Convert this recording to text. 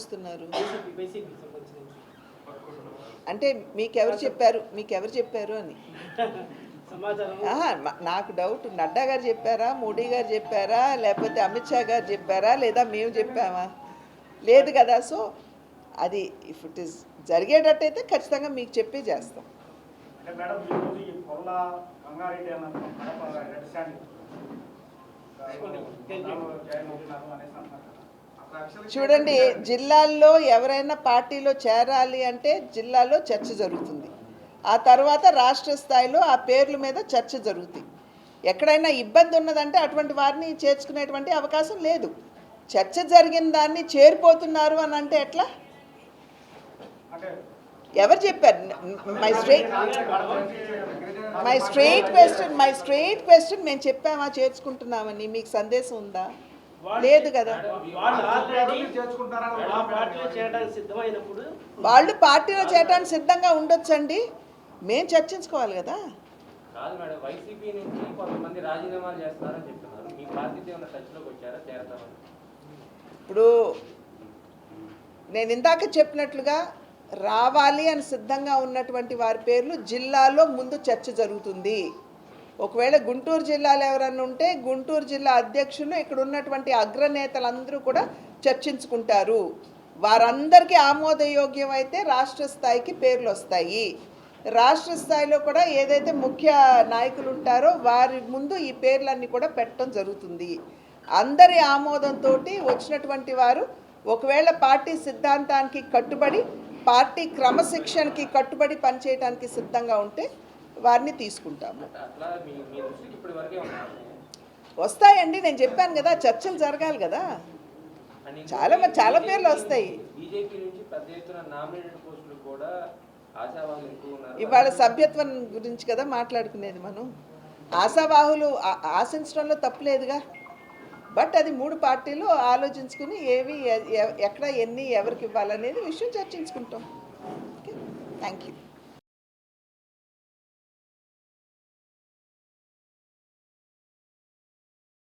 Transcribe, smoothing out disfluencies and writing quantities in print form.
వస్తున్నారు? అంటే మీకెవరు చెప్పారు అని నాకు డౌట్. నడ్డా గారు చెప్పారా, మోడీ గారు చెప్పారా, లేకపోతే అమిత్ షా గారు చెప్పారా, లేదా మేము చెప్పామా? లేదు కదా. సో అది ఇఫ్ ఇట్ ఈస్ జరిగేటట్టయితే ఖచ్చితంగా మీకు చెప్పే చేస్తాం. చూడండి, జిల్లాల్లో ఎవరైనా పార్టీలో చేరాలి అంటే జిల్లాలో చర్చ జరుగుతుంది. ఆ తర్వాత రాష్ట్ర స్థాయిలో ఆ పేర్ల మీద చర్చ జరుగుతుంది. ఎక్కడైనా ఇబ్బంది ఉన్నదంటే అటువంటి వారిని చేర్చుకునేటువంటి అవకాశం లేదు. చర్చ జరిగిన దాన్ని చేరిపోతున్నారు అని అంటే ఎట్లా? ఎవరు చెప్పారు? మై స్ట్రెయిట్ క్వశ్చన్ మేము చెప్పామా చేర్చుకుంటున్నామని? మీకు సందేశం ఉందా? లేదు కదా. వాళ్ళు పార్టీలో చేరడానికి సిద్ధంగా ఉండొచ్చండి, మేము చర్చించుకోవాలి కదా. ఇప్పుడు నేను ఇందాక చెప్పినట్లుగా రావాలి అని సిద్ధంగా ఉన్నటువంటి వారి పేర్లు జిల్లాలో ముందు చర్చ జరుగుతుంది. ఒకవేళ గుంటూరు జిల్లాలో ఎవరన్నా ఉంటే గుంటూరు జిల్లా అధ్యక్షులు ఇక్కడ ఉన్నటువంటి అగ్రనేతలందరూ కూడా చర్చించుకుంటారు. వారందరికీ ఆమోదయోగ్యం అయితే రాష్ట్ర స్థాయికి పేర్లు వస్తాయి. రాష్ట్ర స్థాయిలో కూడా ఏదైతే ముఖ్య నాయకులు ఉంటారో వారి ముందు ఈ పేర్లన్నీ కూడా పెట్టడం జరుగుతుంది. అందరి ఆమోదంతో వచ్చినటువంటి వారు ఒకవేళ పార్టీ సిద్ధాంతానికి కట్టుబడి, పార్టీ క్రమశిక్షణకి కట్టుబడి పనిచేయడానికి సిద్ధంగా ఉంటే వారిని తీసుకుంటాము. వస్తాయండి, నేను చెప్పాను కదా, చర్చలు జరగాలి కదా. చాలా పేర్లు వస్తాయి. ఇవాళ సభ్యత్వం గురించి కదా మాట్లాడుకునేది మనం. ఆశావాహులు ఆశించడంలో తప్పులేదుగా. బట్ అది 3 పార్టీలు ఆలోచించుకుని ఏవి ఎక్కడ ఎన్ని ఎవరికి ఇవ్వాలనేది విషయం చర్చించుకుంటాం. Okay, thank you.